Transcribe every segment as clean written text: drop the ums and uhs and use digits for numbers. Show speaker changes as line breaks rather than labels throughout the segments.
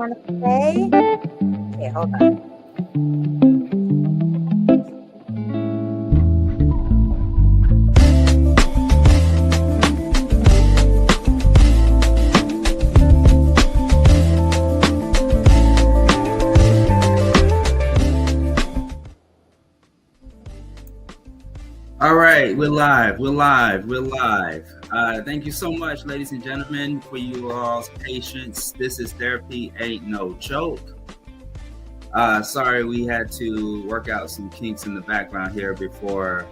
want to say? Okay, hold on.
All right, we're live. We're live. We're live. Thank you so much, ladies and gentlemen, for you all's patience. This is Therapy Ain't No Joke. Sorry, we had to work out some kinks in the background here before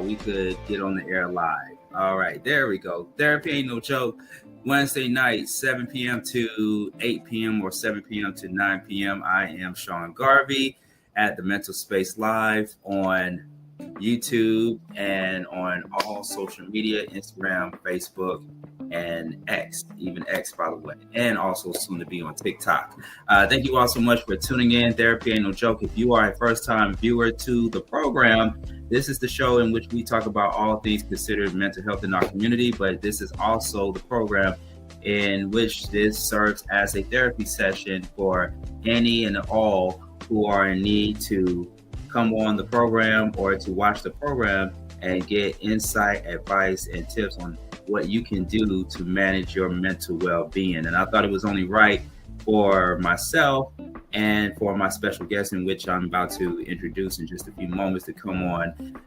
we could get on the air live. All right, there we go. Therapy Ain't No Joke. Wednesday night, 7 p.m. to 8 p.m. or 7 p.m. to 9 p.m. I am Sean Garvey at the Mental Space Live on YouTube and on all social media, Instagram, Facebook, and X, even X, by the way, and also soon to be on TikTok. Thank you all so much for tuning in. Therapy Ain't No Joke. If you are a first-time viewer to the program, this is the show in which we talk about all things considered mental health in our community, but this is also the program in which this serves as a therapy session for any and all who are in need to come on the program or to watch the program and get insight, advice, and tips on what you can do to manage your mental well-being. And I thought it was only right for myself and for my special guest, in which I'm about to introduce in just a few moments, to come on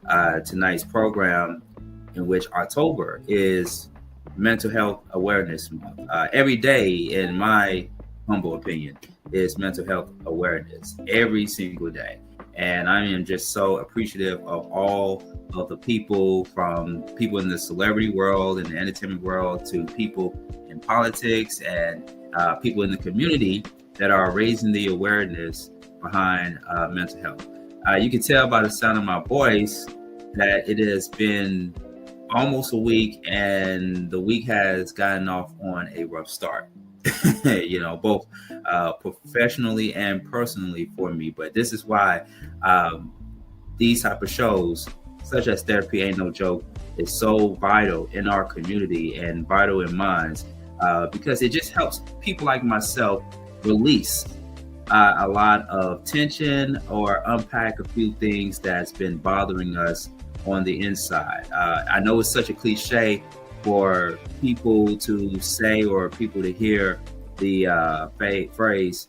tonight's program, in which October is Mental Health Awareness Month. Every day, in my humble opinion, is Mental Health Awareness, every single day. And I am just so appreciative of all of the people, from people in the celebrity world and the entertainment world to people in politics and people in the community that are raising the awareness behind mental health. You can tell by the sound of my voice that it has been almost a week, and the week has gotten off on a rough start. Both professionally and personally for me. But this is why these type of shows, such as Therapy Ain't No Joke, is so vital in our community and vital in mine, because it just helps people like myself release a lot of tension or unpack a few things that's been bothering us on the inside. I know it's such a cliche for people to say or people to hear the phrase,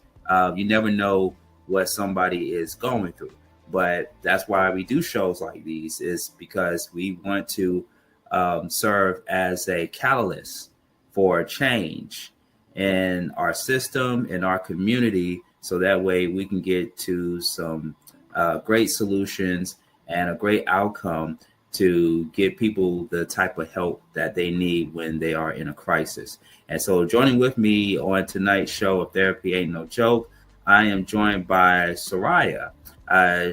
you never know what somebody is going through. But that's why we do shows like these, is because we want to serve as a catalyst for change in our system, in our community, so that way we can get to some great solutions and a great outcome to give people the type of help that they need when they are in a crisis. And so joining with me on tonight's show of Therapy Ain't No Joke, I am joined by Soraya.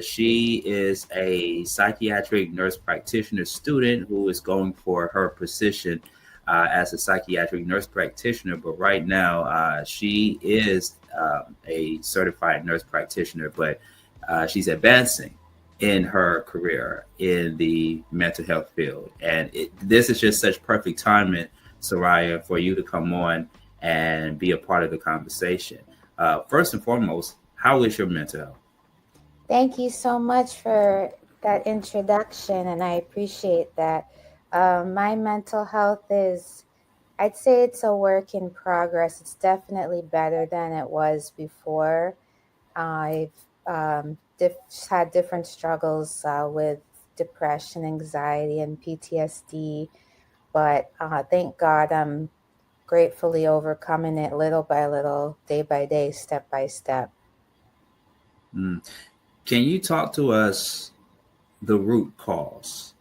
She is a psychiatric nurse practitioner student who is going for her position as a psychiatric nurse practitioner. But right now, she is a certified nurse practitioner, but she's advancing in her career in the mental health field. And this is just such perfect timing, Soraya, for you to come on and be a part of the conversation. First and foremost, how is your mental health?
Thank you so much for that introduction, and I appreciate that. My mental health is, I'd say it's a work in progress. It's definitely better than it was before. I've had different struggles with depression, anxiety, and PTSD, but thank God I'm gratefully overcoming it little by little, day by day, step by step.
Mm. Can you talk to us the root cause,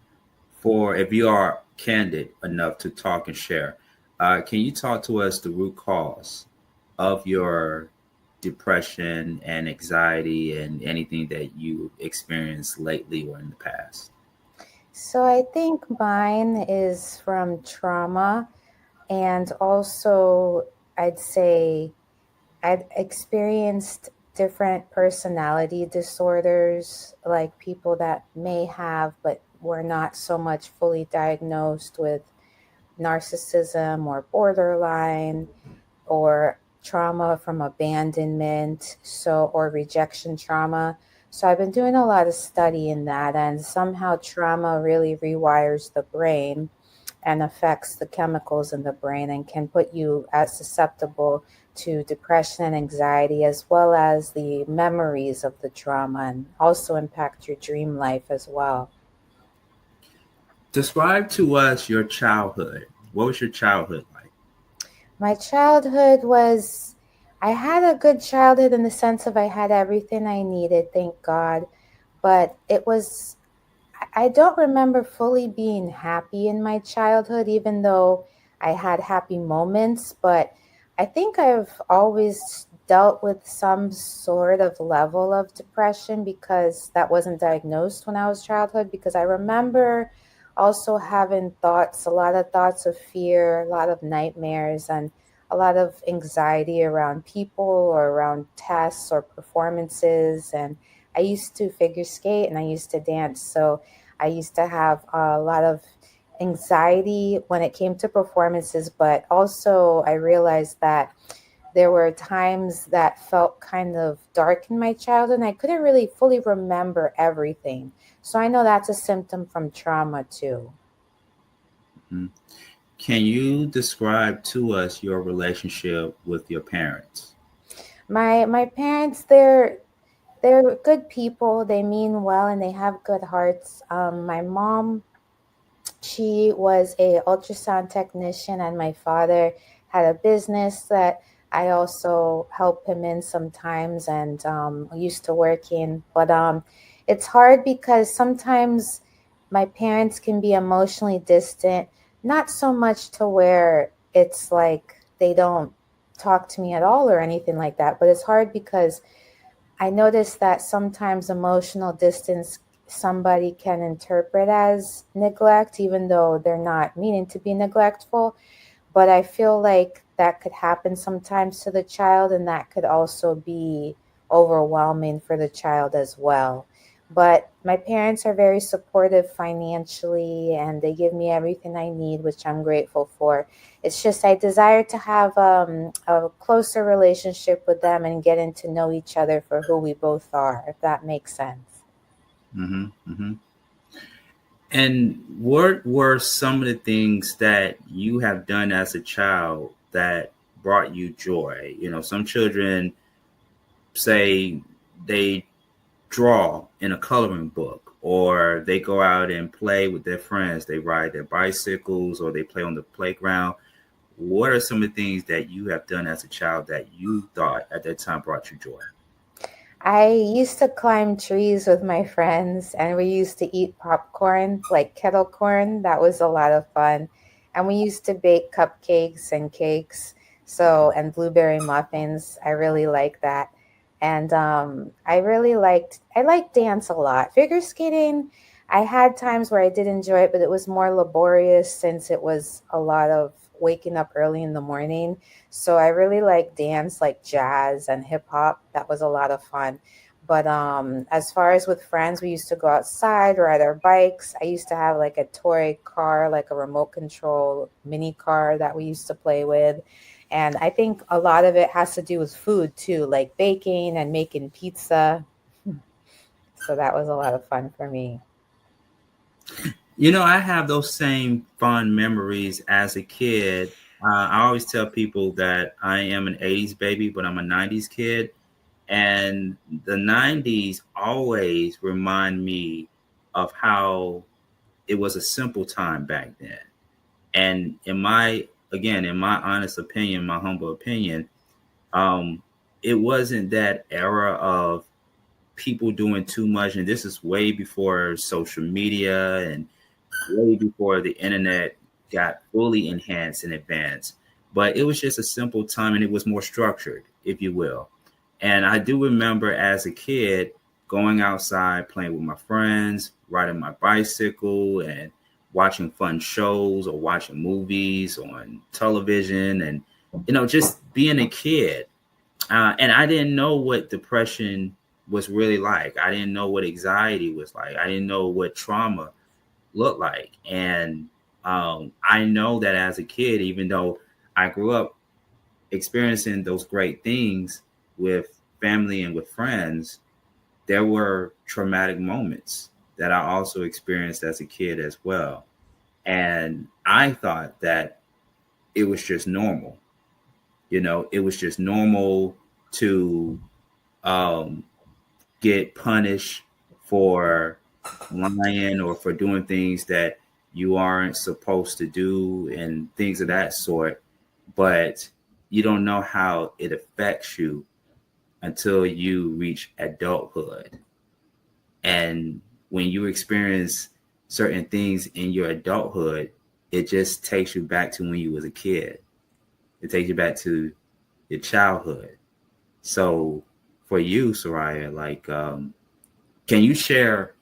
for if you are candid enough to talk and share? Can you talk to us the root cause of your depression and anxiety and anything that you experienced lately or in the past?
So I think mine is from trauma, and also I'd say I've experienced different personality disorders, like people that may have, but were not so much fully diagnosed with narcissism or borderline, or trauma from abandonment, so or rejection trauma. So I've been doing a lot of study in that, and somehow trauma really rewires the brain and affects the chemicals in the brain and can put you as susceptible to depression and anxiety, as well as the memories of the trauma, and also impact your dream life as well.
Describe to us your childhood. What was your childhood like?
My childhood was, I had a good childhood in the sense of I had everything I needed, thank God. But it was, I don't remember fully being happy in my childhood, even though I had happy moments. But I think I've always dealt with some sort of level of depression because that wasn't diagnosed when I was childhood. Because I remember also having thoughts, a lot of thoughts of fear, a lot of nightmares, and a lot of anxiety around people or around tests or performances. And I used to figure skate and I used to dance. So I used to have a lot of anxiety when it came to performances, but also I realized that there were times that felt kind of dark in my childhood and I couldn't really fully remember everything. So I know that's a symptom from trauma too.
Mhm. Can you describe to us your relationship with your parents?
My parents, they're good people. They mean well and they have good hearts. My mom, she was a ultrasound technician and my father had a business that I also help him in sometimes and used to work in. But it's hard because sometimes my parents can be emotionally distant, not so much to where it's like they don't talk to me at all or anything like that, but it's hard because I notice that sometimes emotional distance somebody can interpret as neglect, even though they're not meaning to be neglectful. But I feel like that could happen sometimes to the child, and that could also be overwhelming for the child as well. But my parents are very supportive financially, and they give me everything I need, which I'm grateful for. It's just I desire to have a closer relationship with them and getting to know each other for who we both are, if that makes sense.
Hmm. Hmm. And what were some of the things that you have done as a child that brought you joy? You know, some children say they draw in a coloring book, or they go out and play with their friends. They ride their bicycles or they play on the playground. What are some of the things that you have done as a child that you thought at that time brought you joy?
I used to climb trees with my friends and we used to eat popcorn, like kettle corn. That was a lot of fun. And we used to bake cupcakes and cakes, so and blueberry muffins. I really like that. And I liked dance a lot. Figure skating, I had times where I did enjoy it, but it was more laborious since it was a lot of waking up early in the morning. So I really like dance, like jazz and hip hop. That was a lot of fun. But as far as with friends, we used to go outside, ride our bikes. I used to have like a toy car, like a remote control mini car that we used to play with. And I think a lot of it has to do with food too, like baking and making pizza. So that was a lot of fun for me.
You know, I have those same fond memories as a kid. I always tell people that I am an 80s baby, but I'm a 90s kid. And the 90s always remind me of how it was a simple time back then. And again, in my honest opinion, my humble opinion, um, it wasn't that era of people doing too much. And this is way before social media and way before the internet got fully enhanced and advanced. But it was just a simple time and it was more structured, if you will. And I do remember as a kid going outside, playing with my friends, riding my bicycle, and watching fun shows or watching movies on television and, just being a kid. And I didn't know what depression was really like. I didn't know what anxiety was like. I didn't know what trauma looked like. And I know that as a kid, even though I grew up experiencing those great things with family and with friends, there were traumatic moments that I also experienced as a kid as well. And I thought that it was just normal. It was just normal to um, get punished for lying or for doing things that you aren't supposed to do and things of that sort. But you don't know how it affects you until you reach adulthood. And when you experience certain things in your adulthood, it just takes you back to when you was a kid. It takes you back to your childhood. So for you, Soraya, like, can you share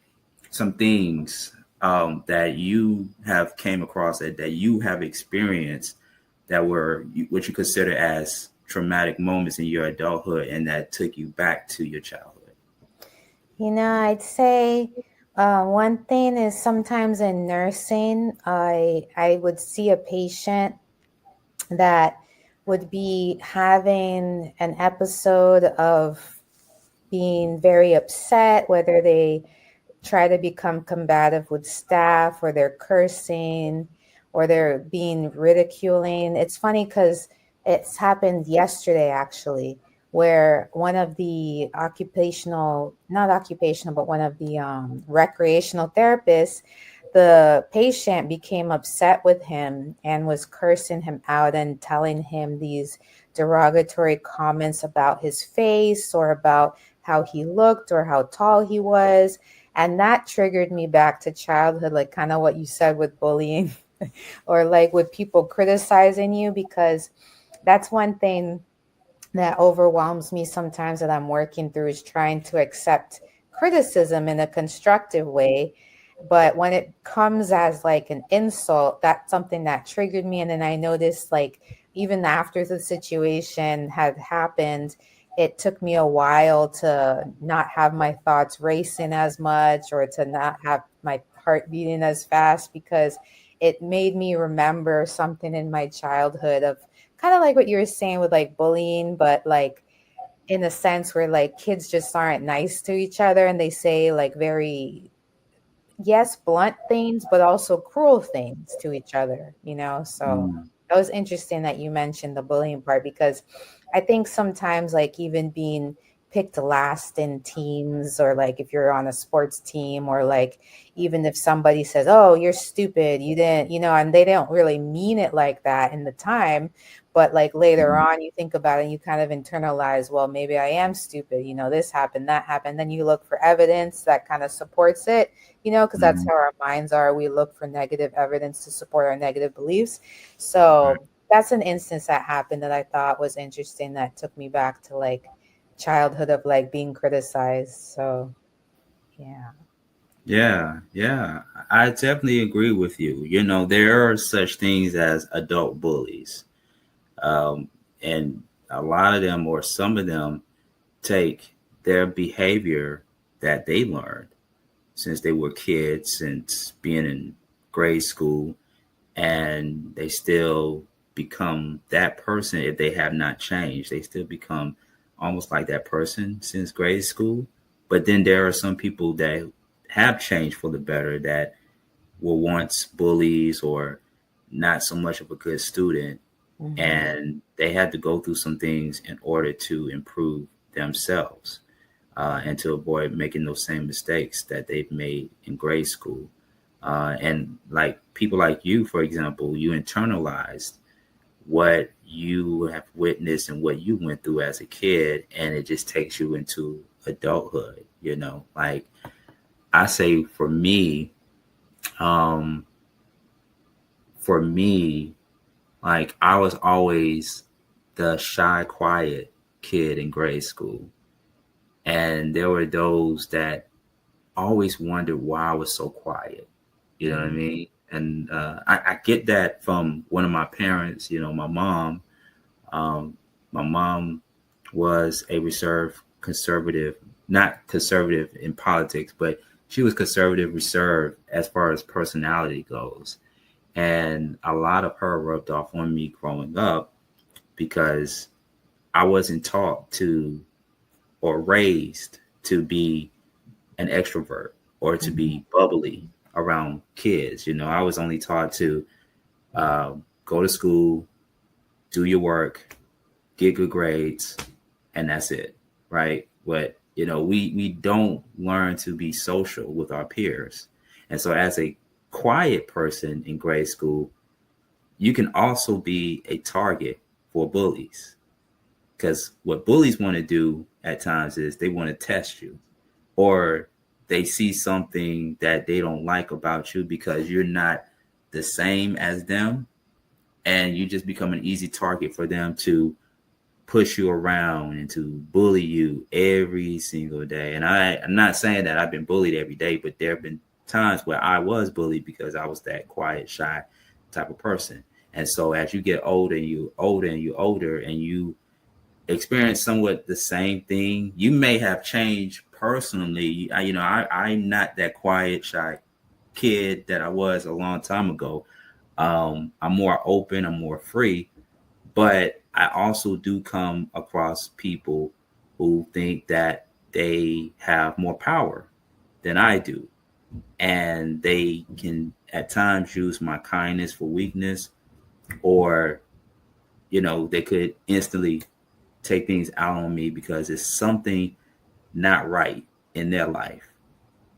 some things that you have came across that you have experienced that were what you consider as traumatic moments in your adulthood and that took you back to your childhood?
I'd say one thing is sometimes in nursing, I would see a patient that would be having an episode of being very upset, whether they try to become combative with staff or they're cursing or they're being ridiculing. It's funny because it's happened yesterday actually, where one of the not occupational, but one of the recreational therapists, the patient became upset with him and was cursing him out and telling him these derogatory comments about his face or about how he looked or how tall he was. And that triggered me back to childhood, like kind of what you said with bullying or like with people criticizing you, because that's one thing that overwhelms me sometimes that I'm working through is trying to accept criticism in a constructive way. But when it comes as like an insult, that's something that triggered me. And then I noticed, like, even after the situation had happened, it took me a while to not have my thoughts racing as much or to not have my heart beating as fast because it made me remember something in my childhood of kind of like what you were saying with like bullying, but like in a sense where like kids just aren't nice to each other and they say like very, yes, blunt things, but also cruel things to each other, you know? So
Mm,
that was interesting that you mentioned the bullying part because I think sometimes, like, even being picked last in teams, or like if you're on a sports team, or like even if somebody says, oh, you're stupid, you didn't, and they don't really mean it like that in the time. But like later
mm,
on, you think about it and you kind of internalize, well, maybe I am stupid, this happened, that happened. Then you look for evidence that kind of supports it, because that's
mm.
how our minds are. We look for negative evidence to support our negative beliefs.
Right.
So that's an instance that happened that I thought was interesting that took me back to like childhood of like being criticized. So yeah.
Yeah, yeah. I definitely agree with you. There are such things as adult bullies. Um, and a lot of them, or some of them, take their behavior that they learned since they were kids, since being in grade school, and they still become that person if they have not changed. They still become almost like that person since grade school. But then there are some people that have changed for the better that were once bullies or not so much of a good student,
Hmm.
and they had to go through some things in order to improve themselves and to avoid making those same mistakes that they've made in grade school. And like people like you, for example, you internalized what you have witnessed and what you went through as a kid, and it just takes you into adulthood. Like I say, um, for me, like I was always the shy, quiet kid in grade school, and there were those that always wondered why I was so quiet. You know what I
Hmm.
mean? And I get that from one of my parents. My mom. Um, my mom was a reserved conservative, not conservative in politics, but she was conservative reserved as far as personality goes. And a lot of her rubbed off on me growing up. because I wasn't taught to or raised to be an extrovert or to
Mhm.
be bubbly around kids. You know, I was only taught to go to school, do your work, get good grades, and that's it, right? But you know, we don't learn to be social with our peers, and so as a quiet person in grade school, you can also be a target for bullies because what bullies want to do at times is they want to test you, or they see something that they don't like about you because you're not the same as them, and you just become an easy target for them to push you around and to bully you every single day. And I'm not saying that I've been bullied every day, but there have been times where I was bullied because I was that quiet, shy type of person. And so as you get older and you older and you older and you experience somewhat the same thing, you may have changed personally. I'm not that quiet, shy kid that I was a long time ago. I'm more open, I'm more free, but I also do come across people who think that they have more power than I do. And they can at times use my kindness for weakness, or, they could instantly take things out on me because it's something not right in their life.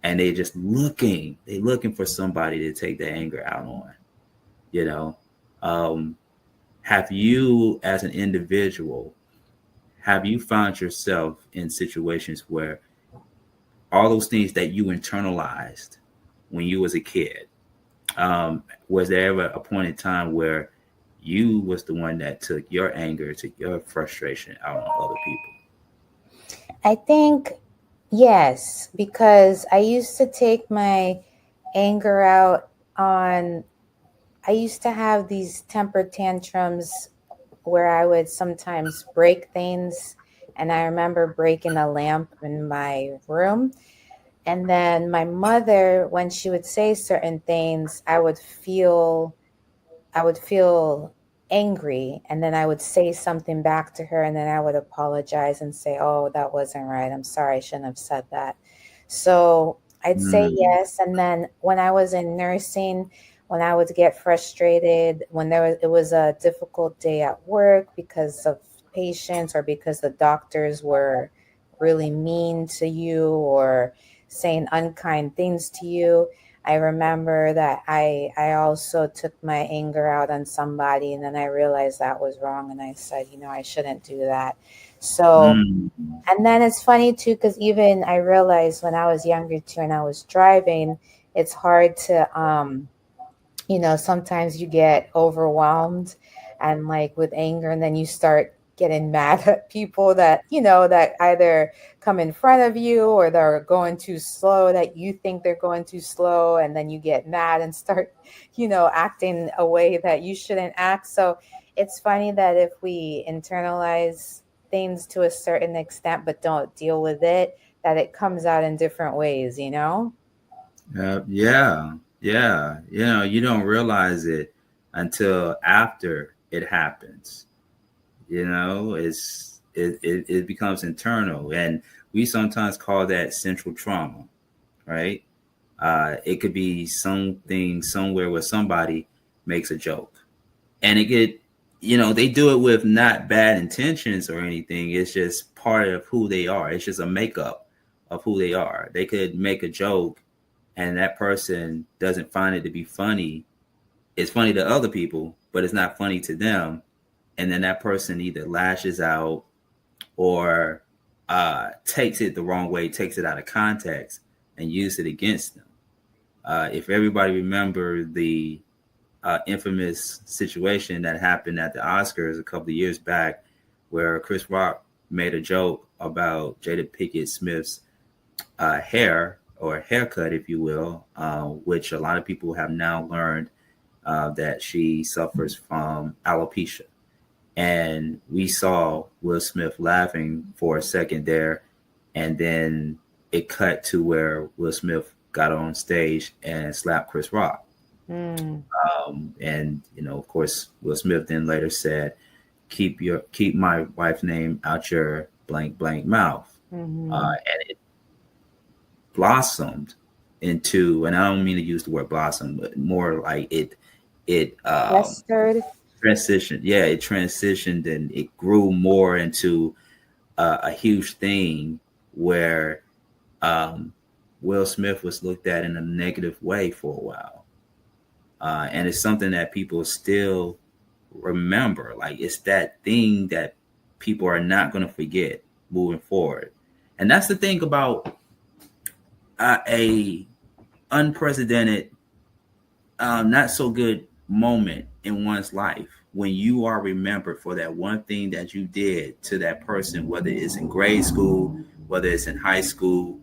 And they're looking for somebody to take their anger out on, you know. Um, have you, as an individual, have you found yourself in situations where all those things that you internalized when you was a kid, was there ever a point in time where you was the one that took your anger, took your frustration out on other people?
I think yes, because I used to take my anger out on, I used to have these temper tantrums where I would sometimes break things. And I remember breaking a lamp in my room. And then my mother, when she would say certain things, I would feel angry, and then I would say something back to her, and then I would apologize and say, "Oh, that wasn't right. I'm sorry. I shouldn't have said that." So I'd say
Mm,
yes. And then when I was in nursing, when I would get frustrated, when it was a difficult day at work because of patients or because the doctors were really mean to you or saying unkind things to you, I remember that I also took my anger out on somebody, and then I realized that was wrong, and I said, I shouldn't do that. So,
mm,
and then it's funny too, because even I realized when I was younger too, and I was driving, it's hard to sometimes you get overwhelmed and like with anger, and then you start getting mad at people that either come in front of you or they're going too slow, that you think they're going too slow, and then you get mad and start acting a way that you shouldn't act. So it's funny that if we internalize things to a certain extent but don't deal with it, that it comes out in different ways.
yeah, yeah. You don't realize it until after it happens. It becomes internal, and we sometimes call that central trauma, right? It could be something somewhere where somebody makes a joke, and they do it with not bad intentions or anything. It's just part of who they are. It's just a makeup of who they are. They could make a joke, and that person doesn't find it to be funny. It's funny to other people, but it's not funny to them. And then that person either lashes out or takes it the wrong way, takes it out of context, and use it against them. If everybody remember the infamous situation that happened at the Oscars a couple of years back, where Chris Rock made a joke about Jada Pinkett Smith's hair or haircut, if you will, which a lot of people have now learned that she suffers from alopecia. And we saw Will Smith laughing for a second there, and then it cut to where Will Smith got on stage and slapped Chris Rock.
Mm.
And of course, Will Smith then later said, keep my wife's name out your blank blank mouth.
Mm-hmm.
And it blossomed into, and I don't mean to use the word blossom, but more like it
Festered.
transitioned. Yeah, it transitioned and it grew more into a huge thing where um, Will Smith was looked at in a negative way for a while, and it's something that people still remember. Like it's that thing that people are not going to forget moving forward, and that's the thing about a unprecedented, not so good moment in one's life when you are remembered for that one thing that you did to that person, whether it's in grade school, whether it's in high school,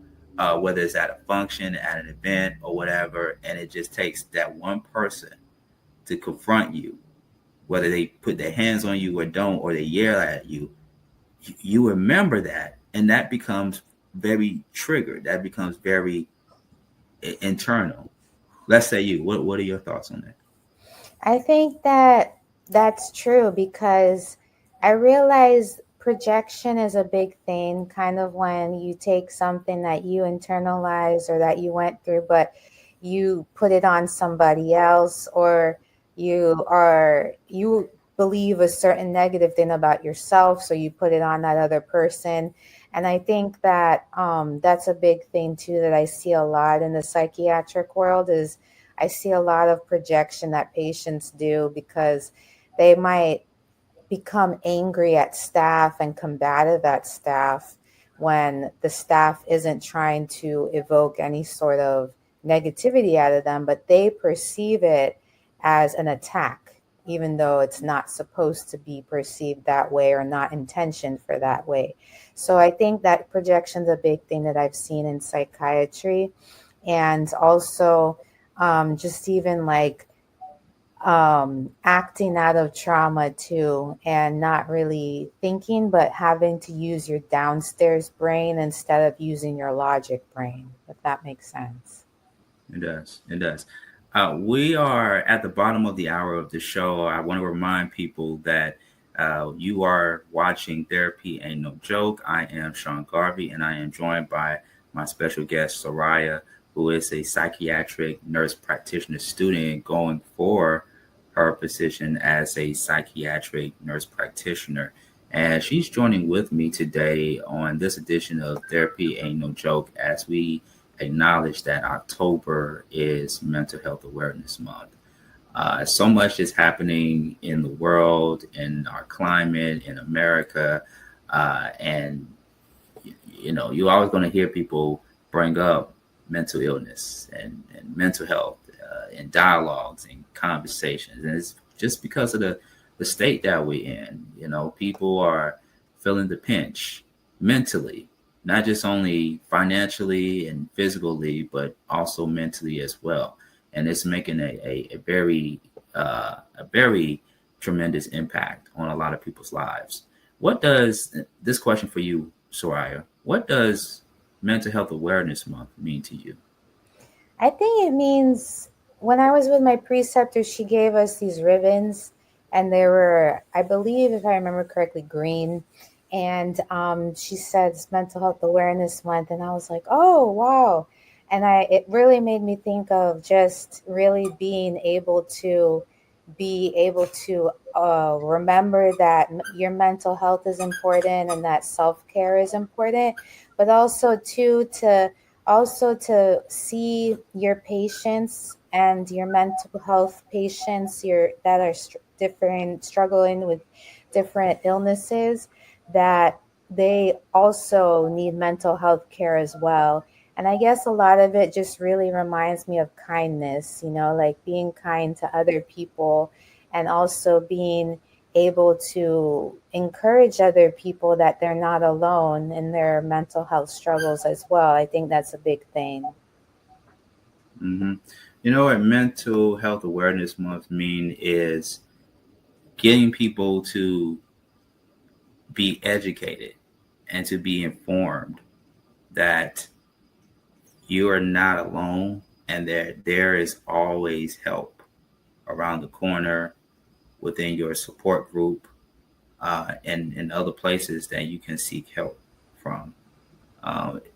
whether it's at a function, at an event, or whatever, and it just takes that one person to confront you, whether they put their hands on you or don't, or they yell at you. You remember that, and that becomes very triggered. That becomes very internal. Let's say you. What are your thoughts on that?
I think that that's true because I realize projection is a big thing, kind of when you take something that you internalize or that you went through, but you put it on somebody else, or you believe a certain negative thing about yourself, so you put it on that other person. And I think that that's a big thing too that I see a lot in the psychiatric world is I see a lot of projection that patients do because they might become angry at staff and combative at staff when the staff isn't trying to evoke any sort of negativity out of them, but they perceive it as an attack, even though it's not supposed to be perceived that way or not intentioned for that way. So I think that projection's a big thing that I've seen in psychiatry. And also, just even like acting out of trauma too, and not really thinking, but having to use your downstairs brain instead of using your logic brain, if that makes sense.
It does. It does. We are at the bottom of the hour of the show. I want to remind people that you are watching Therapy Ain't No Joke. I am Sean Garvey, and I am joined by my special guest, Soraya, who is a psychiatric nurse practitioner student going for her position as a psychiatric nurse practitioner. And she's joining with me today on this edition of Therapy Ain't No Joke as we acknowledge that October is Mental Health Awareness Month. So much is happening in the world, in our climate, in America, and you're always going to hear people bring up mental illness and mental health in dialogues and conversations, and it's just because of the state that we're in. People are feeling the pinch mentally, not just only financially and physically, but also mentally as well. And it's making a very tremendous impact on a lot of people's lives. What does this question for you, Soraya? What does Mental Health Awareness Month mean to you?
I think it means when I was with my preceptor, she gave us these ribbons, and they were, I believe, if I remember correctly, green. And she said it's Mental Health Awareness Month, and I was like, oh wow! And it really made me think of just really be able to remember that your mental health is important and that self care is important, but also to see your patients and your mental health patients that are different, struggling with different illnesses, that they also need mental health care as well. And I guess a lot of it just really reminds me of kindness, like being kind to other people, and also being able to encourage other people that they're not alone in their mental health struggles as well. I think that's a big thing.
Hmm. What Mental Health Awareness Month mean is getting people to be educated and to be informed that you are not alone and that there is always help around the corner within your support group, and other places that you can seek help from.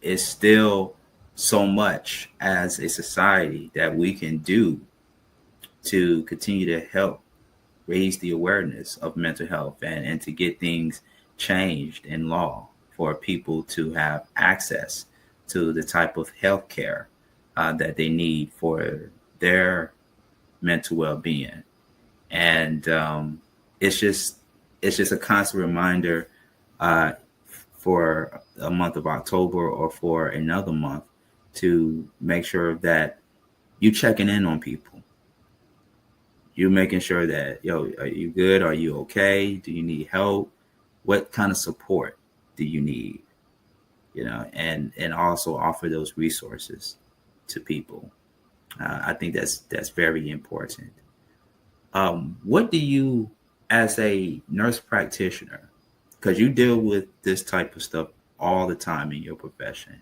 It's still so much as a society that we can do to continue to help raise the awareness of mental health and to get things changed in law for people to have access to the type of health care that they need for their mental well-being. And it's just it's just a constant reminder uh, for a month of October or for another month to make sure that you checking in on people. You're making sure that, are you good? Are you okay? Do you need help? What kind of support do you need? And also offer those resources to people. I think that's very important. What do you, as a nurse practitioner, because you deal with this type of stuff all the time in your profession,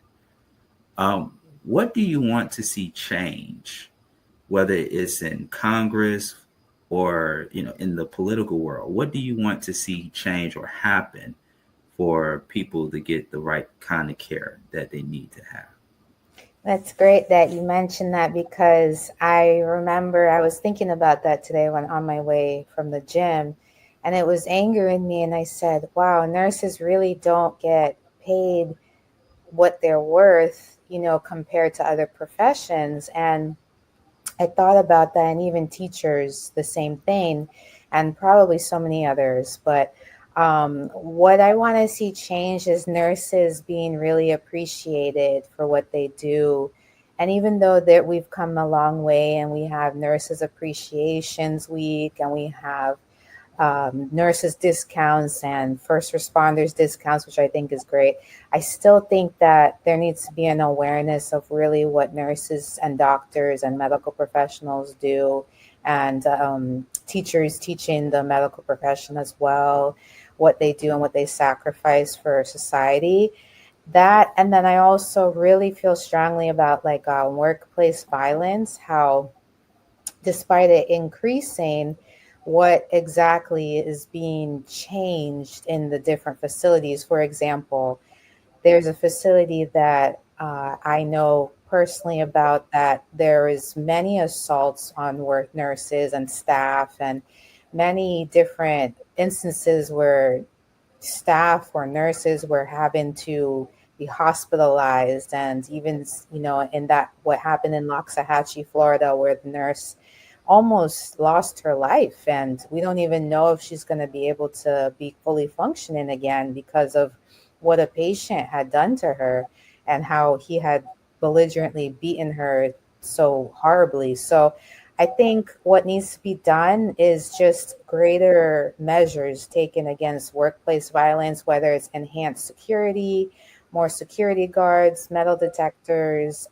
what do you want to see change, whether it's in Congress or in the political world? What do you want to see change or happen for people to get the right kind of care that they need to have?
That's great that you mentioned that because I remember I was thinking about that today when on my way from the gym, and it was angering me. And I said, wow, nurses really don't get paid what they're worth, compared to other professions. And I thought about that, and even teachers, the same thing, and probably so many others. But what I want to see change is nurses being really appreciated for what they do. And even though that we've come a long way, and we have Nurses Appreciations Week, and we have nurses discounts and first responders discounts, which I think is great. I still think that there needs to be an awareness of really what nurses and doctors and medical professionals do, and teachers teaching the medical profession as well, what they do and what they sacrifice for society. That, and then I also really feel strongly about like workplace violence, how despite it increasing, what exactly is being changed in the different facilities. For example, there's a facility that I know personally about, that there is many assaults on work nurses and staff, and many different instances where staff or nurses were having to be hospitalized. And even in that, what happened in Loxahatchee, Florida, where the nurse almost lost her life, and we don't even know if she's going to be able to be fully functioning again because of what a patient had done to her, and how he had belligerently beaten her so horribly. So I think what needs to be done is just greater measures taken against workplace violence, whether it's enhanced security, more security guards, metal detectors,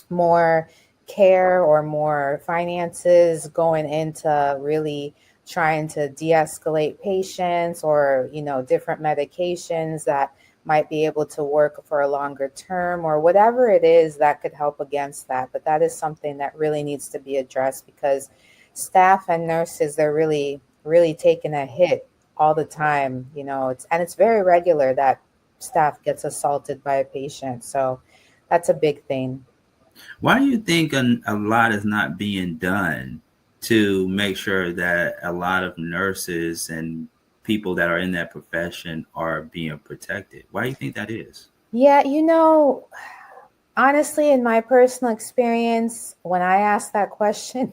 more care or more finances going into really trying to de-escalate patients, or different medications that might be able to work for a longer term, or whatever it is that could help against that. But that is something that really needs to be addressed, because staff and nurses, they're really taking a hit all the time. It's very regular that staff gets assaulted by a patient. So that's a big thing.
Why do you think a lot is not being done to make sure that a lot of nurses and people that are in that profession are being protected? Why do you think that is?
Yeah, honestly, in my personal experience, when I asked that question,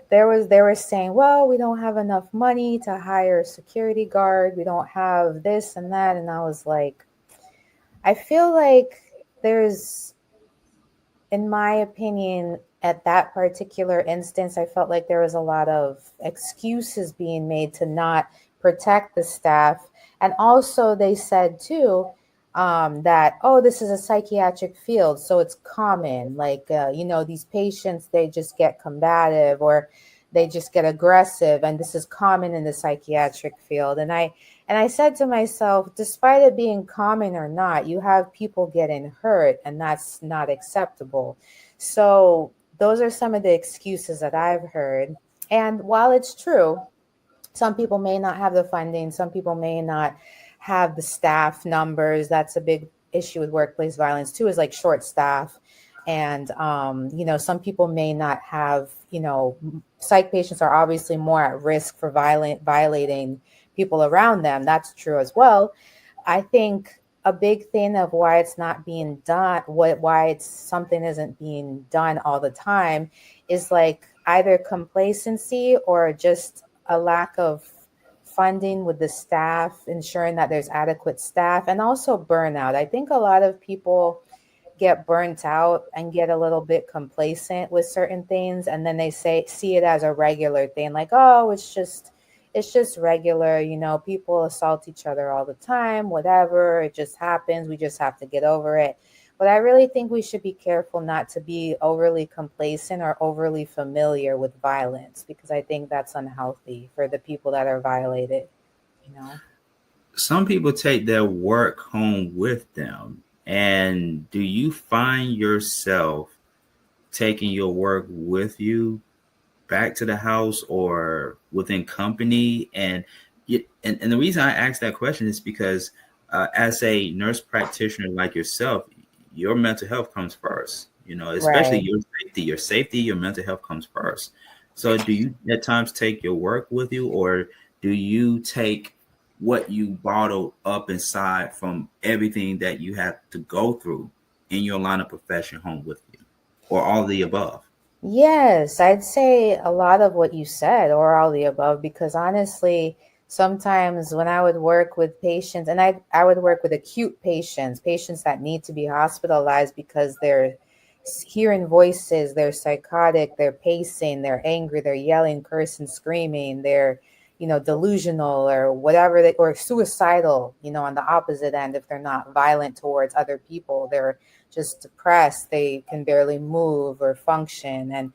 they were saying, well, we don't have enough money to hire a security guard. We don't have this and that. And I was like, I feel like there's, in my opinion, at that particular instance, I felt like there was a lot of excuses being made to not protect the staff. And also, they said too, that, oh, this is a psychiatric field, so it's common. Like, these patients, they just get combative, or they just get aggressive, and this is common in the psychiatric field. And I said to myself, despite it being common or not, you have people getting hurt, and that's not acceptable. So those are some of the excuses that I've heard. And while it's true, Some people may not have the funding, some people may not have the staff numbers. That's a big issue with workplace violence too, is like short staff. And some people may not have, psych patients are obviously more at risk for violating people around them. That's true as well. I think a big thing of why it's not being done, why it's something isn't being done all the time, is like either complacency or just a lack of funding with the staff, ensuring that there's adequate staff, and also burnout. I think a lot of people get burnt out and get a little bit complacent with certain things, and then they see it as a regular thing, like, oh, it's just regular, people assault each other all the time, whatever, it just happens, we just have to get over it. But I really think we should be careful not to be overly complacent or overly familiar with violence, because I think that's unhealthy for the people that are violated, you know
Some people take their work home with them. And do you find yourself taking your work with you back to the house or within company? And the reason I ask that question is because as a nurse practitioner like yourself, your mental health comes first. Especially
Right.
your safety, your mental health comes first. So do you at times take your work with you, or do you take what you bottled up inside from everything that you have to go through in your line of profession home with you, or all of the above?
Yes, I'd say a lot of what you said, or all the above, because honestly, sometimes when I would work with patients, and I would work with acute patients, patients that need to be hospitalized because they're hearing voices, they're psychotic, they're pacing, they're angry, they're yelling, cursing, screaming, they're, delusional or whatever, or suicidal, on the opposite end, if they're not violent towards other people, they're just depressed. They can barely move or function. And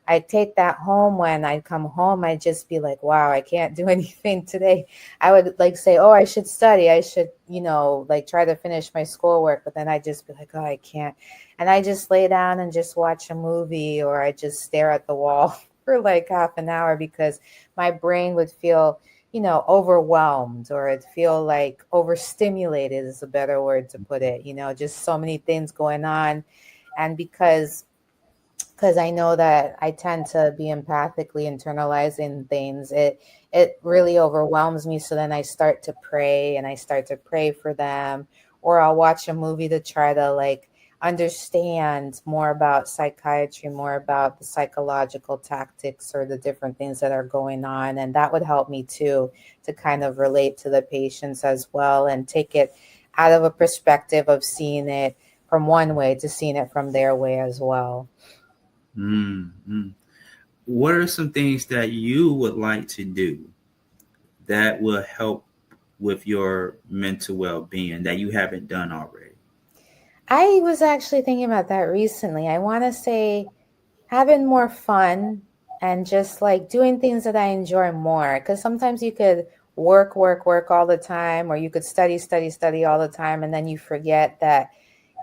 I take that home. When I come home, I just be like, wow, I can't do anything today. I would like say, oh, I should study. I should, like try to finish my schoolwork. But then I just be like, oh, I can't. And I just lay down and just watch a movie, or I just stare at the wall for like half an hour, because my brain would feel, overwhelmed, or it feel like overstimulated is a better word to put it, just so many things going on. And because I know that I tend to be empathically internalizing things, it really overwhelms me. So then I start to pray, and I start to pray for them, or I'll watch a movie to try to like understand more about psychiatry, more about the psychological tactics or the different things that are going on. And that would help me too, to kind of relate to the patients as well, and take it out of a perspective of seeing it from one way to seeing it from their way as well.
Mm-hmm. What are some things that you would like to do that will help with your mental well-being that you haven't done already?
I was actually thinking about that recently. I want to say having more fun and just like doing things that I enjoy more. Because sometimes you could work, work, work all the time, or you could study, study, study all the time, and then you forget that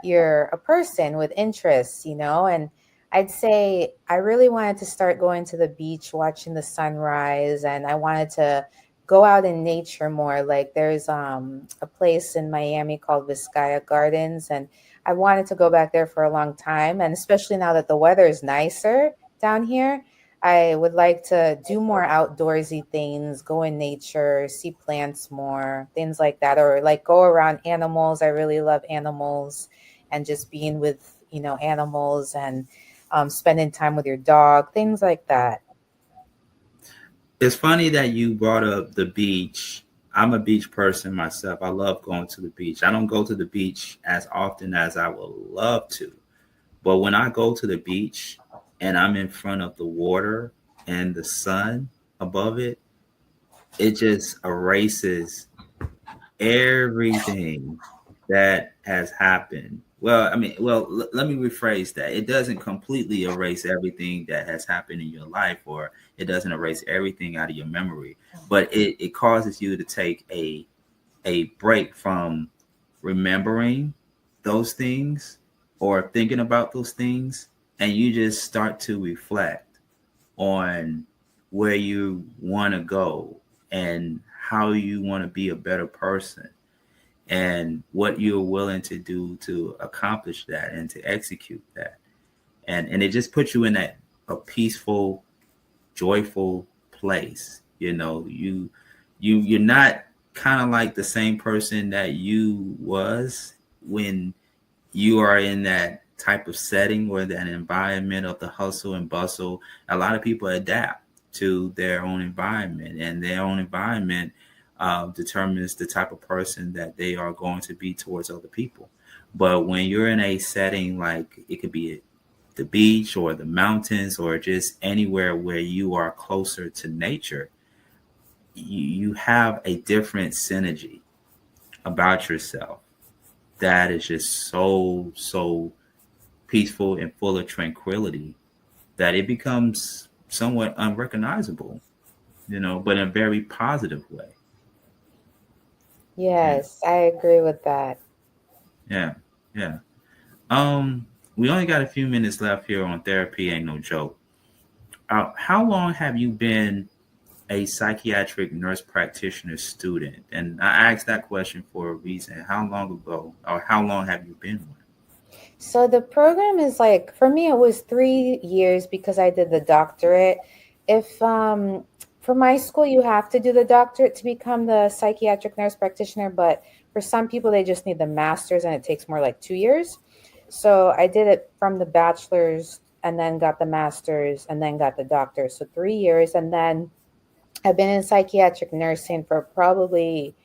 you're a person with interests, And I'd say I really wanted to start going to the beach, watching the sunrise, and I wanted to go out in nature more. Like there's a place in Miami called Viscaya Gardens, and I wanted to go back there for a long time. And especially now that the weather is nicer down here, I would like to do more outdoorsy things, go in nature, see plants more, things like that, or like go around animals. I really love animals, and just being with, animals, and spending time with your dog, things like that.
It's funny that you brought up the beach. I'm a beach person myself. I love going to the beach. I don't go to the beach as often as I would love to. But when I go to the beach and I'm in front of the water and the sun above it, it just erases everything that has happened. Well, I mean, let me rephrase that. It doesn't completely erase everything that has happened in your life, or it doesn't erase everything out of your memory, but it causes you to take a break from remembering those things or thinking about those things, and you just start to reflect on where you want to go and how you want to be a better person and what you're willing to do to accomplish that and to execute that. And it just puts you in that a peaceful, joyful place. You're not kind of like the same person that you was when you are in that type of setting or that environment of the hustle and bustle. A lot of people adapt to their own environment, and their own environment determines the type of person that they are going to be towards other people. But when you're in a setting like it could be the beach or the mountains or just anywhere where you are closer to nature, you have a different synergy about yourself that is just so peaceful and full of tranquility that it becomes somewhat unrecognizable, but in a very positive way. Yeah,
Yes, I agree with that.
yeah, yeah. We only got a few minutes left here on Therapy Ain't No Joke. How long have you been a psychiatric nurse practitioner student? And I asked that question for a reason. How long ago, or how long have you been one?
So the program is like, for me it was 3 years because I did the doctorate. If For my school you have to do the doctorate to become the psychiatric nurse practitioner, but for some people they just need the master's and it takes more like 2 years. So I did it from the bachelor's and then got the master's and then got the doctorate. So 3 years, and then I've been in psychiatric nursing for probably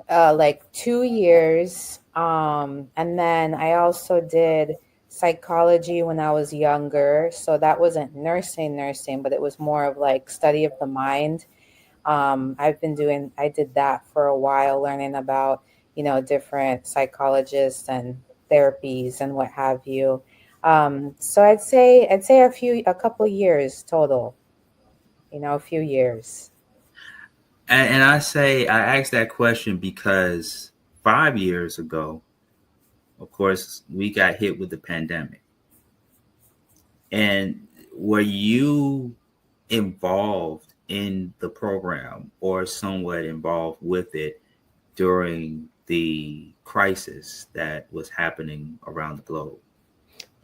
like 2 years. And then I also did psychology when I was younger. So that wasn't nursing, but it was more of like study of the mind. I did that for a while, learning about, different psychologists and therapies and what have you. So I'd say a couple years total, a few years.
And I asked that question because 5 years ago, of course, we got hit with the pandemic. And were you involved in the program or somewhat involved with it during the crisis that was happening around the globe?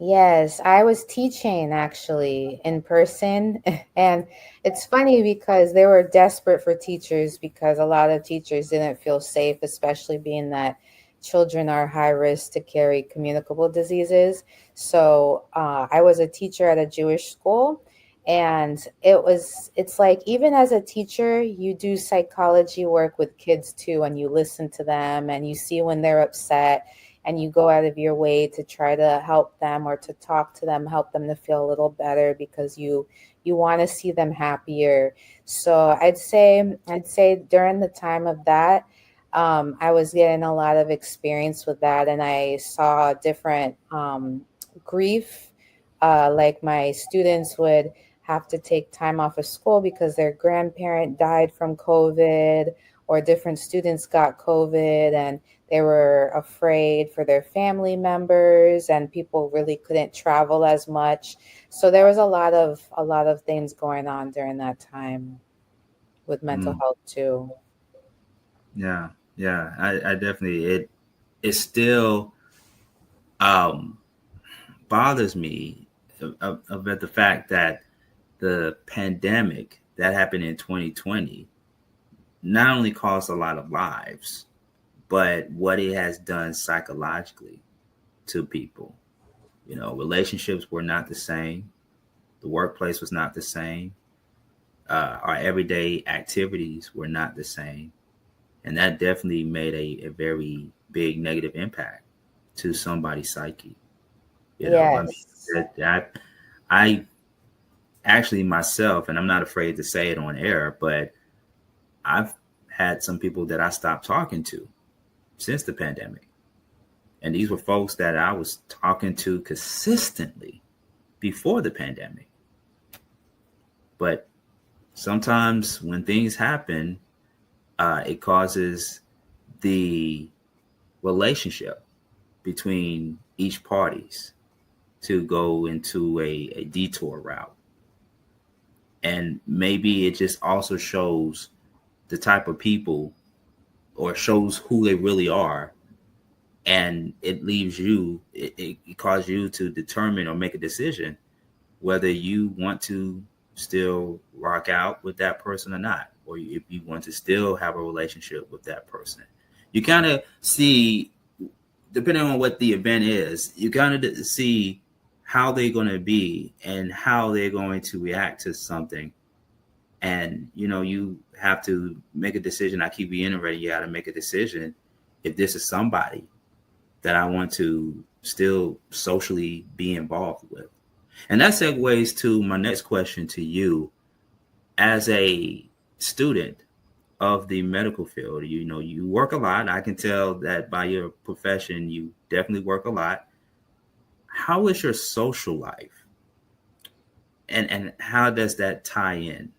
Yes, I was teaching actually in person. And it's funny because they were desperate for teachers because a lot of teachers didn't feel safe, especially being that children are high risk to carry communicable diseases. So I was a teacher at a Jewish school. And it's like, even as a teacher, you do psychology work with kids too, and you listen to them and you see when they're upset, and you go out of your way to try to help them or to talk to them, help them to feel a little better because you want to see them happier. So I'd say during the time of that, I was getting a lot of experience with that, and I saw different grief. Like my students would have to take time off of school because their grandparent died from COVID, or different students got COVID and they were afraid for their family members, and people really couldn't travel as much. So there was a lot of things going on during that time with mental
Mm,
health too.
yeah, yeah. I definitely it still um, bothers me of the fact that the pandemic that happened in 2020 not only caused a lot of lives, but what it has done psychologically to people. Relationships were not the same. The workplace was not the same. Our everyday activities were not the same. And that definitely made a very big negative impact to somebody's psyche. I mean,
Yes.
I actually myself, and I'm not afraid to say it on air, but I've had some people that I stopped talking to since the pandemic. And these were folks that I was talking to consistently before the pandemic. But sometimes when things happen, it causes the relationship between each parties to go into a detour route. And maybe it just also shows the type of people, or shows who they really are, and it leaves you, it causes you to determine or make a decision whether you want to still rock out with that person or not, or if you want to still have a relationship with that person. You kind of see, depending on what the event is, you kind of see how they're going to be and how they're going to react to something. And you have to make a decision. I keep reiterating, you got to make a decision if this is somebody that I want to still socially be involved with. And that segues to my next question to you. As a student of the medical field, you work a lot. I can tell that by your profession, you definitely work a lot. How is your social life? And how does that tie in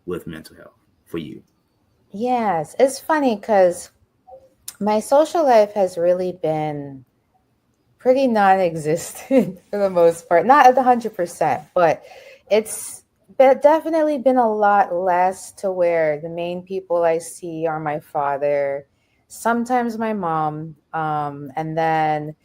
with mental health for you?
Yes, it's funny because my social life has really been pretty non-existent for the most part. Not at 100%, but it's definitely been a lot less, to where the main people I see are my father, sometimes my mom, and then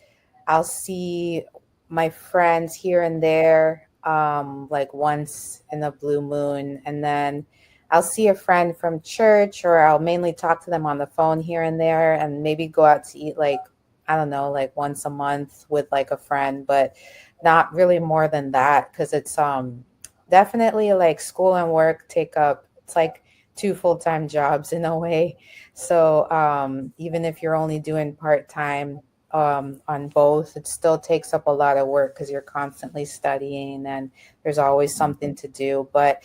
I'll see my friends here and there, like once in a blue moon. And then I'll see a friend from church, or I'll mainly talk to them on the phone here and there, and maybe go out to eat, like, I don't know, like once a month with like a friend, but not really more than that, because it's definitely like school and work take up, it's like two full-time jobs in a way. So even if you're only doing part-time on both, it still takes up a lot of work because you're constantly studying and there's always something to do. But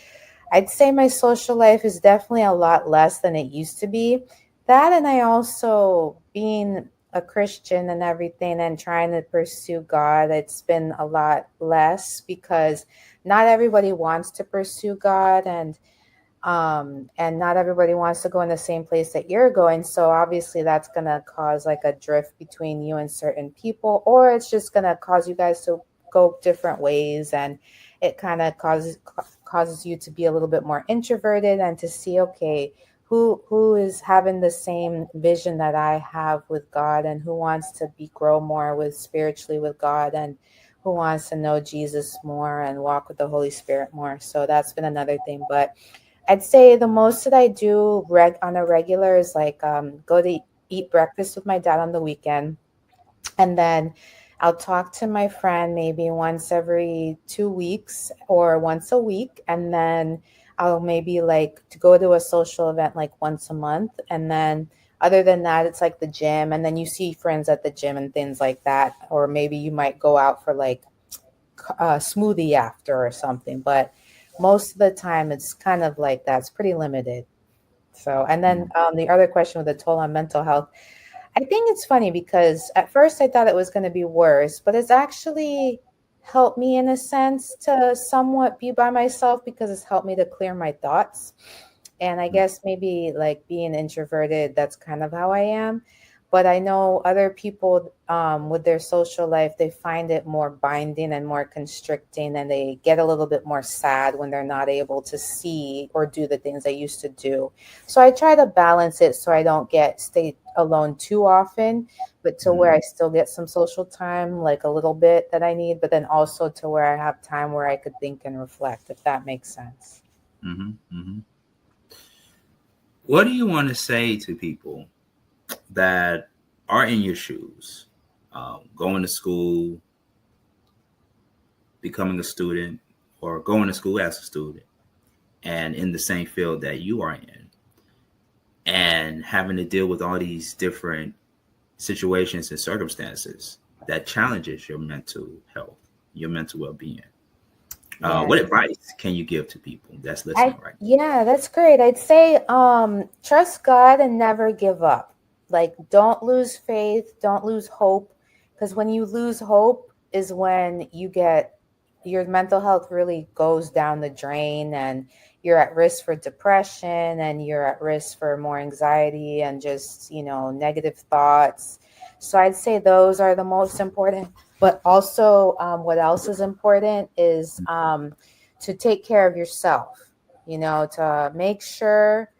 I'd say my social life is definitely a lot less than it used to be. That, and I also, being a Christian and everything and trying to pursue God, it's been a lot less because not everybody wants to pursue God, and not everybody wants to go in the same place that you're going. So obviously that's going to cause like a drift between you and certain people, or it's just going to cause you guys to go different ways, and it kind of causes you to be a little bit more introverted and to see, okay, who is having the same vision that I have with God, and who wants to be grow more with spiritually with God, and who wants to know Jesus more and walk with the Holy Spirit more. So that's been another thing. But I'd say the most that I do on a regular is like go to eat breakfast with my dad on the weekend, and then I'll talk to my friend maybe once every 2 weeks or once a week, and then I'll maybe like to go to a social event like once a month, and then other than that, it's like the gym, and then you see friends at the gym and things like that, or maybe you might go out for like a smoothie after or something, but most of the time it's kind of like that's pretty limited. So, and then
Mm-hmm.
the other question with the toll on mental health, I think it's funny because at first I thought it was going to be worse, but it's actually helped me in a sense to somewhat be by myself because it's helped me to clear my thoughts. And I guess maybe like being introverted, that's kind of how I am. But I know other people with their social life, they find it more binding and more constricting, and they get a little bit more sad when they're not able to see or do the things they used to do. So I try to balance it so I don't stay alone too often, but to where
Mm-hmm.
I still get some social time, like a little bit that I need, but then also to where I have time where I could think and reflect, if that makes sense.
Mm-hmm. Mm-hmm. What do you want to say to people that are in your shoes, going to school, becoming a student, or going to school as a student, and in the same field that you are in, and having to deal with all these different situations and circumstances that challenges your mental health, your mental well-being?
Yeah.
What advice can you give to people that's listening
I
right
Yeah, that's great. I'd say trust God and never give up. Like don't lose faith, don't lose hope, because when you lose hope is when you get your mental health really goes down the drain, and you're at risk for depression, and you're at risk for more anxiety and just, negative thoughts. So I'd say those are the most important. But also, what else is important is to take care of yourself, to make sure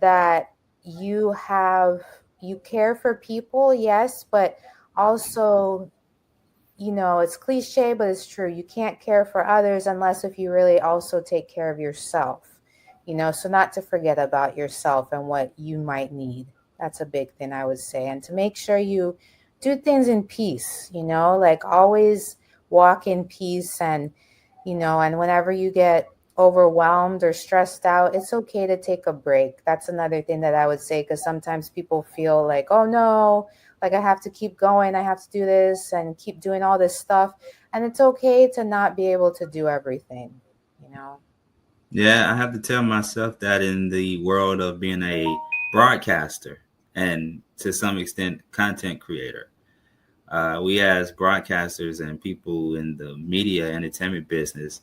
that you have, you care for people, yes, but also, you know, it's cliche, but it's true. You can't care for others unless if you really also take care of yourself, you know, so not to forget about yourself and what you might need. That's a big thing I would say. And to make sure you do things in peace, you know, like always walk in peace. And, you know, and whenever you get overwhelmed or stressed out, it's okay to take a break. That's another thing that I would say, because sometimes people feel like, oh no, like I have to keep going, I have to do this and keep doing all this stuff. And it's okay to not be able to do everything, you know.
Yeah, I have to tell myself that in the world of being a broadcaster and to some extent content creator, we as broadcasters and people in the media entertainment business,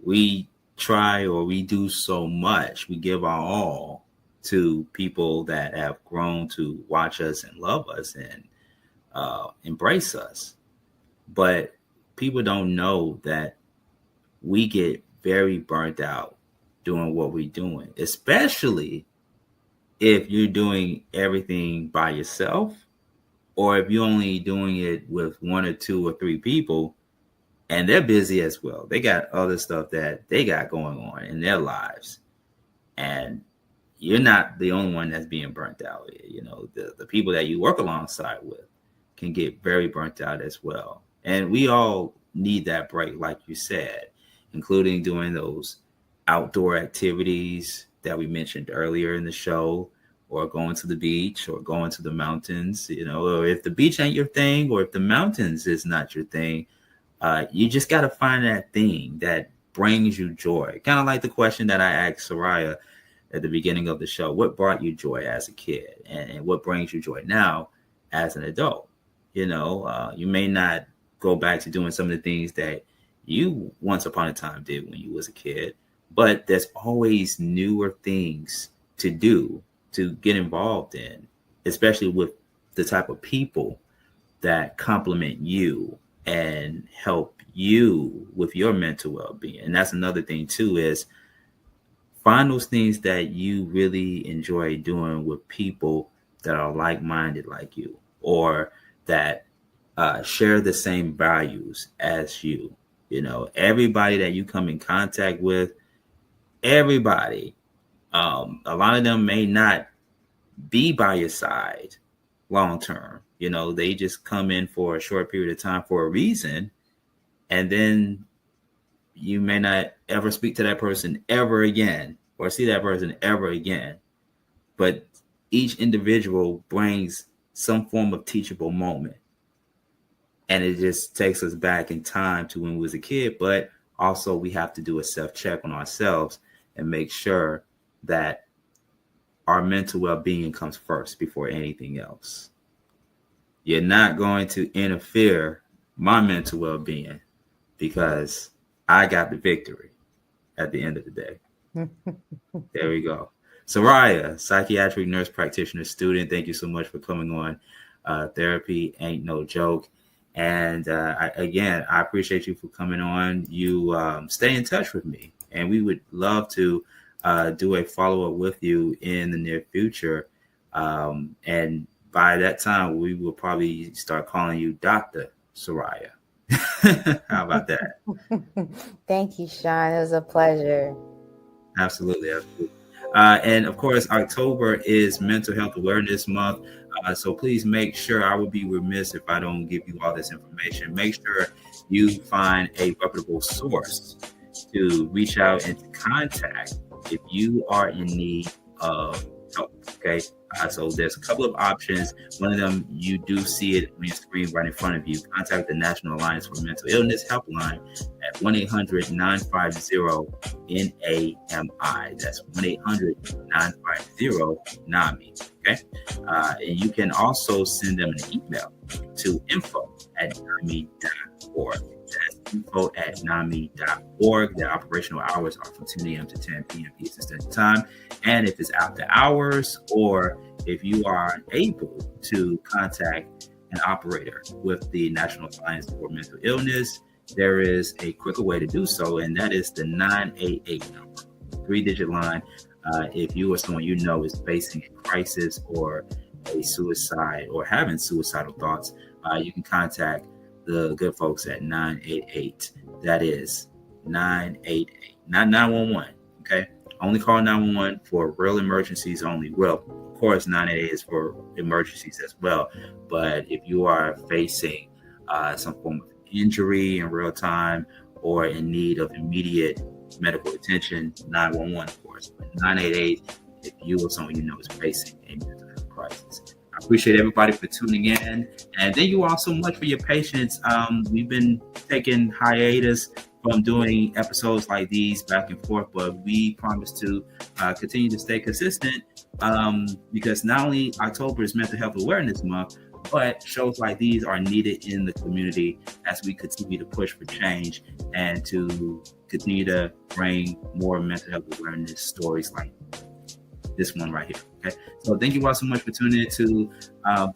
we try or we do so much. We give our all to people that have grown to watch us and love us and embrace us. But people don't know that we get very burnt out doing what we're doing, especially if you're doing everything by yourself or if you're only doing it with one or two or three people and they're busy as well. They got other stuff that they got going on in their lives. And you're not the only one that's being burnt out. You know, the people that you work alongside with can get very burnt out as well. And we all need that break, like you said, including doing those outdoor activities that we mentioned earlier in the show, or going to the beach or going to the mountains, you know, or if the beach ain't your thing, or if the mountains is not your thing, you just got to find that thing that brings you joy. Kind of like the question that I asked Soraya at the beginning of the show. What brought you joy as a kid, and what brings you joy now as an adult? You know, you may not go back to doing some of the things that you once upon a time did when you was a kid, but there's always newer things to do, to get involved in, especially with the type of people that complement you and help you with your mental well-being. And that's another thing too, is find those things that you really enjoy doing with people that are like-minded like you, or that share the same values as you. You know, everybody that you come in contact with, everybody, a lot of them may not be by your side long term. You know, they just come in for a short period of time for a reason, and then you may not ever speak to that person ever again or see that person ever again. But each individual brings some form of teachable moment. And it just takes us back in time to when we was a kid. But also we have to do a self-check on ourselves and make sure that our mental well-being comes first before anything else. You're not going to interfere my mental well-being, because I got the victory at the end of the day. There we go. Soraya, psychiatric nurse practitioner student, thank you so much for coming on. Therapy ain't no joke. And again, I appreciate you for coming on. You stay in touch with me, and we would love to do a follow-up with you in the near future. And by that time, we will probably start calling you Dr. Soraya. How about that?
Thank you, Sean. It was a pleasure.
Absolutely, absolutely. And of course, October is Mental Health Awareness Month. So please make sure, I would be remiss if I don't give you all this information. Make sure you find a reputable source to reach out and to contact if you are in need of help. Okay. So there's a couple of options. One of them, you do see it on your screen right in front of you. Contact the National Alliance for Mental Illness helpline at 1-800-950-NAMI. That's 1-800-950-NAMI. Okay. And you can also send them an email to info@nami.org. That's info@nami.org. Their operational hours are from 10 a.m. to 10 p.m. Eastern Standard Time. And if it's after hours, or if you are able to contact an operator with the National Alliance for Mental Illness, there is a quicker way to do so, and that is the 988 number, 3-digit line. If you or someone you know is facing a crisis or a suicide or having suicidal thoughts, you can contact the good folks at 988. That is 988, not 911. Okay. Only call 911 for real emergencies only. Well, of course, 988 is for emergencies as well. But if you are facing some form of injury in real time or in need of immediate medical attention, 911, of course. But 988, if you or someone you know is facing a mental health crisis. I appreciate everybody for tuning in. And thank you all so much for your patience. We've been taking hiatus from doing episodes like these back and forth, but we promise to continue to stay consistent because not only October is Mental Health Awareness Month, but shows like these are needed in the community as we continue to push for change and to continue to bring more mental health awareness stories like this one right here. Okay, so thank you all so much for tuning in to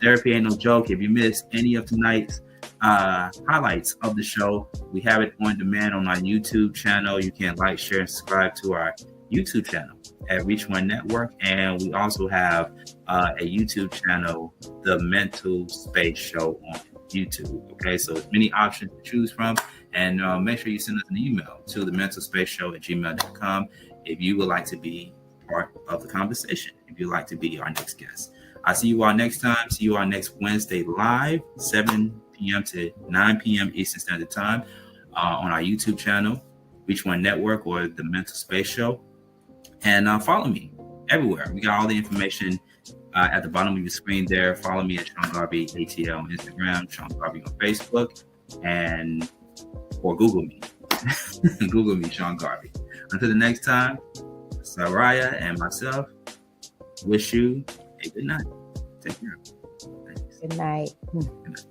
Therapy Ain't No Joke. If you missed any of tonight's highlights of the show, we have it on demand on our YouTube channel. You can like, share, and subscribe to our YouTube channel at Reach One Network, and we also have a YouTube channel, The Mental Space Show, on YouTube. Okay, so there's many options to choose from, and make sure you send us an email to thementalspaceshow@gmail.com if you would like to be part of the conversation, if you'd like to be our next guest. I'll see you all next time. See you all next Wednesday live, 7 p.m. to 9 p.m. Eastern Standard Time on our YouTube channel, Reach One Network, or The Mental Space Show. And follow me everywhere. We got all the information at the bottom of your screen there. Follow me at Sean Garvey ATL on Instagram, Sean Garvey on Facebook, or Google me. Google me, Sean Garvey. Until the next time, Soraya and myself wish you a good night. Take care.
Good night.
Good night.